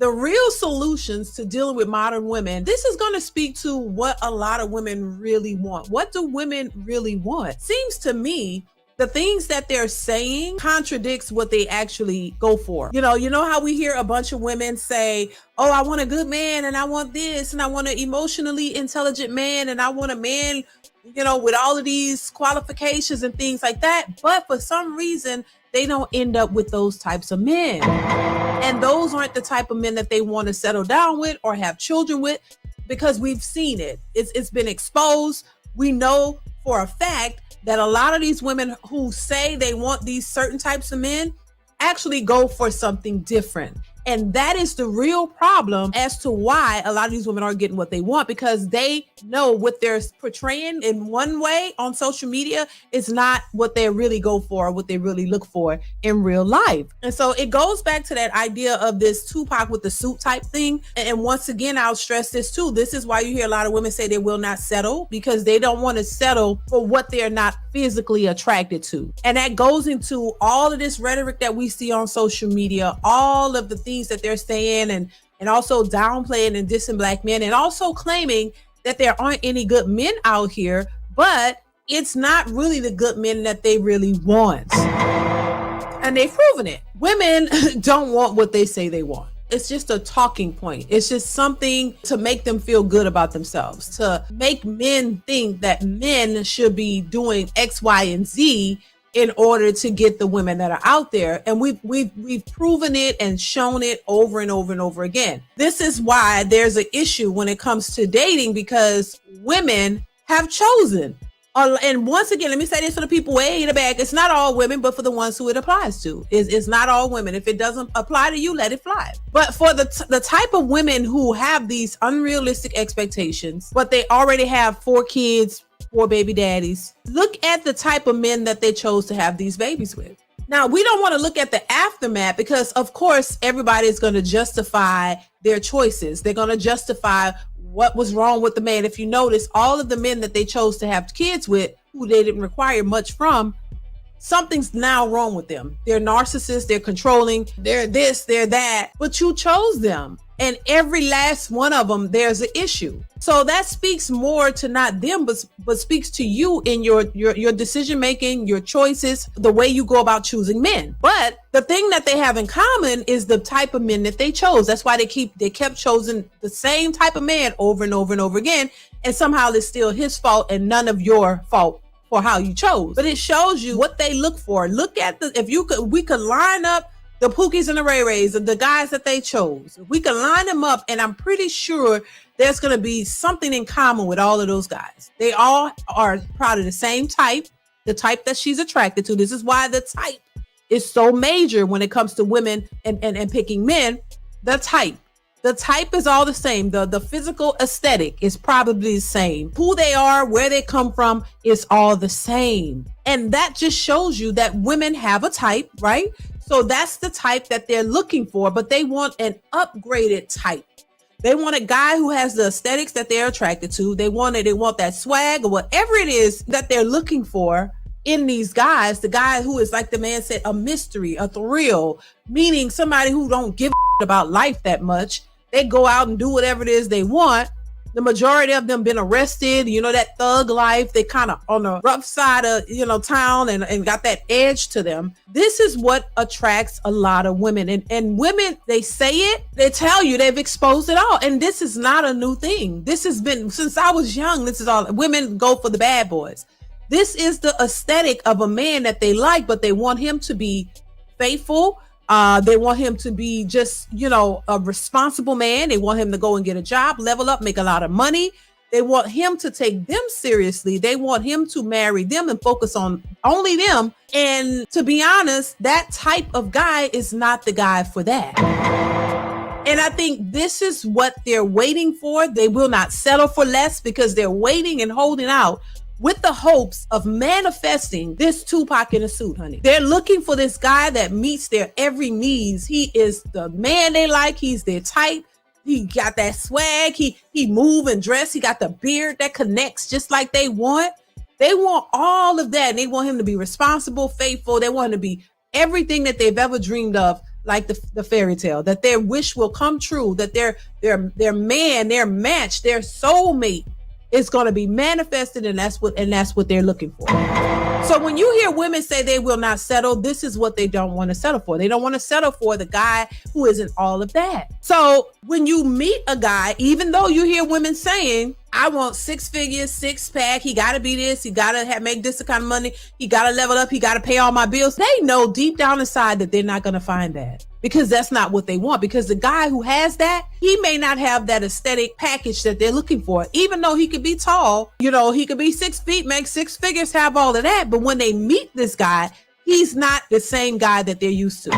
The real solutions to dealing with modern women, this is going to speak to what a lot of women really want. What do women really want? Seems to me the things that they're saying contradicts what they actually go for. You know how we hear a bunch of women say, oh, I want a good man and I want this and I want an emotionally intelligent man and I want a man, with all of these qualifications and things like that. But for some reason, they don't end up with those types of men. And those aren't the type of men that they want to settle down with or have children with, because we've seen it. It's been exposed. We know for a fact that a lot of these women who say they want these certain types of men actually go for something different. And that is the real problem as to why a lot of these women aren't getting what they want, because they know what they're portraying in one way on social media is not what they really go for or what they really look for in real life. And so it goes back to that idea of this Tupac with the suit type thing. And once again, I'll stress this too. This is why you hear a lot of women say they will not settle, because they don't want to settle for what they're not physically attracted to. And that goes into all of this rhetoric that we see on social media, all of the things that they're saying and also downplaying and dissing black men, and also claiming that there aren't any good men out here, but it's not really the good men that they really want. And they've proven it. Women don't want what they say they want. It's just a talking point. It's just something to make them feel good about themselves, to make men think that men should be doing X, Y, and Z in order to get the women that are out there. And we've proven it and shown it over and over and over again. This is why there's an issue when it comes to dating, because women have chosen. And once again, let me say this for the people way in the back. It's not all women, but for the ones who it applies to. It's not all women. If it doesn't apply to you, let it fly. But for the type of women who have these unrealistic expectations, but they already have 4 kids, 4 baby daddies, look at the type of men that they chose to have these babies with. Now, we don't want to look at the aftermath, because of course, everybody is going to justify their choices. They're going to justify what was wrong with the man. If you notice, all of the men that they chose to have kids with, who they didn't require much from, something's now wrong with them. They're narcissists, they're controlling, they're this, they're that, but you chose them. And every last one of them, there's an issue. So that speaks more to not them, but speaks to you in your decision-making, your choices, the way you go about choosing men. But the thing that they have in common is the type of men that they chose. That's why they kept choosing the same type of man over and over and over again. And somehow it's still his fault and none of your fault for how you chose. But it shows you what they look for. Look at we could line up the Pookies and the Ray Rays, the guys that they chose. We can line them up, and I'm pretty sure there's going to be something in common with all of those guys. They all are probably the same type, the type that she's attracted to. This is why the type is so major when it comes to women and picking men. The type is all the same. The physical aesthetic is probably the same. Who they are, where they come from is all the same. And that just shows you that women have a type, right? So that's the type that they're looking for, but they want an upgraded type. They want a guy who has the aesthetics that they're attracted to. They want that swag or whatever it is that they're looking for in these guys. The guy who is, like the man said, a mystery, a thrill, meaning somebody who don't give a about life that much. They go out and do whatever it is they want. The majority of them been arrested, that thug life. They kind of on the rough side of, town and got that edge to them. This is what attracts a lot of women. And women, they say it, they tell you they've exposed it all. And this is not a new thing. This has been, since I was young, this is all, women go for the bad boys. This is the aesthetic of a man that they like, but they want him to be faithful. They want him to be just, a responsible man. They want him to go and get a job, level up, make a lot of money. They want him to take them seriously. They want him to marry them and focus on only them. And to be honest, that type of guy is not the guy for that. And I think this is what they're waiting for. They will not settle for less because they're waiting and holding out with the hopes of manifesting this Tupac in a suit, honey. They're looking for this guy that meets their every needs. He is the man they like. He's their type. He got that swag. He move and dress. He got the beard that connects just like they want. They want all of that. And they want him to be responsible, faithful. They want him to be everything that they've ever dreamed of like the fairy tale, that their wish will come true, that their man, their match, their soulmate is going to be manifested, and that's what they're looking for. So when you hear women say they will not settle, this is what they don't want to settle for. They don't want to settle for the guy who isn't all of that. So when you meet a guy, even though you hear women saying, I want 6 figures, 6-pack, he got to be this, he got to make this kind of money, he got to level up, he got to pay all my bills. They know deep down inside that they're not going to find that, because that's not what they want. Because the guy who has that, he may not have that aesthetic package that they're looking for. Even though he could be tall, he could be 6 feet, make 6 figures, have all of that. But when they meet this guy, he's not the same guy that they're used to.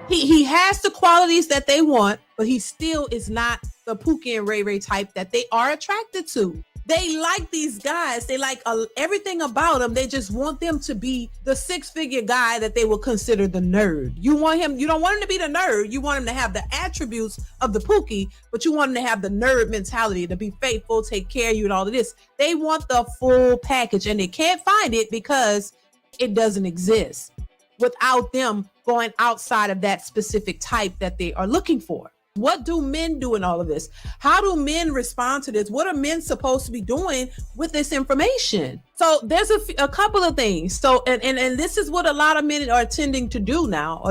He has the qualities that they want, but he still is not the Pookie and Ray Ray type that they are attracted to. They like these guys. They like everything about them. They just want them to be the 6-figure guy that they will consider the nerd. You want him. You don't want him to be the nerd. You want him to have the attributes of the Pookie, but you want him to have the nerd mentality, to be faithful, take care of you, and all of this. They want the full package, and they can't find it because it doesn't exist without them going outside of that specific type that they are looking for. What do men do in all of this? How do men respond to this? What are men supposed to be doing with this information? So there's a couple of things. So, and this is what a lot of men are tending to do now.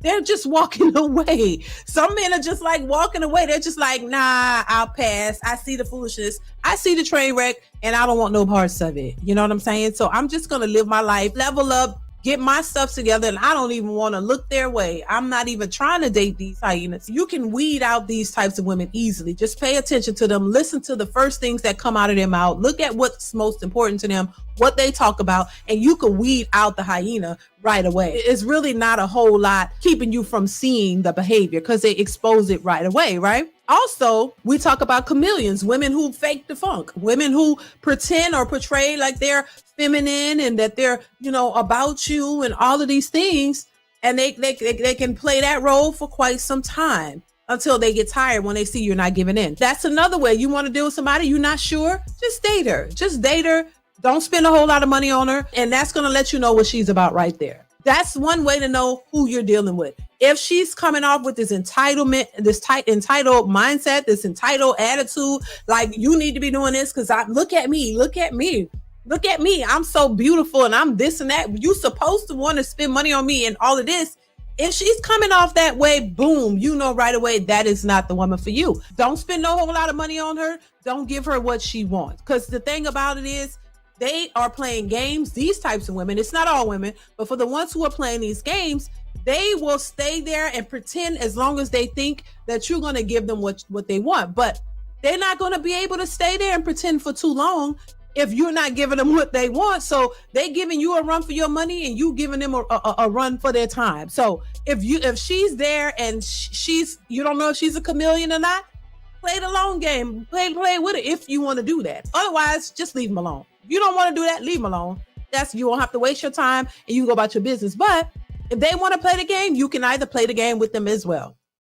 They're just walking away. Some men are just like walking away. They're just like, nah, I'll pass. I see the foolishness. I see the train wreck, and I don't want no parts of it. You know what I'm saying? So I'm just going to live my life, level up, get my stuff together, and I don't even want to look their way. I'm not even trying to date these hyenas. You can weed out these types of women easily. Just pay attention to them. Listen to the first things that come out of their mouth. Look at what's most important to them, what they talk about, and you can weed out the hyena right away. It's really not a whole lot keeping you from seeing the behavior, because they expose it right away, right? Also, we talk about chameleons, women who fake the funk, women who pretend or portray like they're feminine and that they're, about you and all of these things. And they can play that role for quite some time until they get tired when they see you're not giving in. That's another way. You want to deal with somebody you're not sure? Just date her. Just date her. Don't spend a whole lot of money on her. And that's going to let you know what she's about right there. That's one way to know who you're dealing with. If she's coming off with this entitlement, this entitled mindset, this entitled attitude, like you need to be doing this because look at me. I'm so beautiful and I'm this and that. You supposed to want to spend money on me and all of this. If she's coming off that way, boom, you know right away that is not the woman for you. Don't spend no whole lot of money on her. Don't give her what she wants. Because the thing about it is, they are playing games. These types of women, it's not all women, but for the ones who are playing these games, they will stay there and pretend as long as they think that you're going to give them what they want. But they're not going to be able to stay there and pretend for too long if you're not giving them what they want. So they're giving you a run for your money and you giving them a run for their time. So if she's there and you don't know if she's a chameleon or not, play the long game. Play with it if you want to do that. Otherwise, just leave them alone. If you don't want to do that, leave them alone. You won't have to waste your time and you can go about your business. But if they want to play the game, you can either play the game with them as well.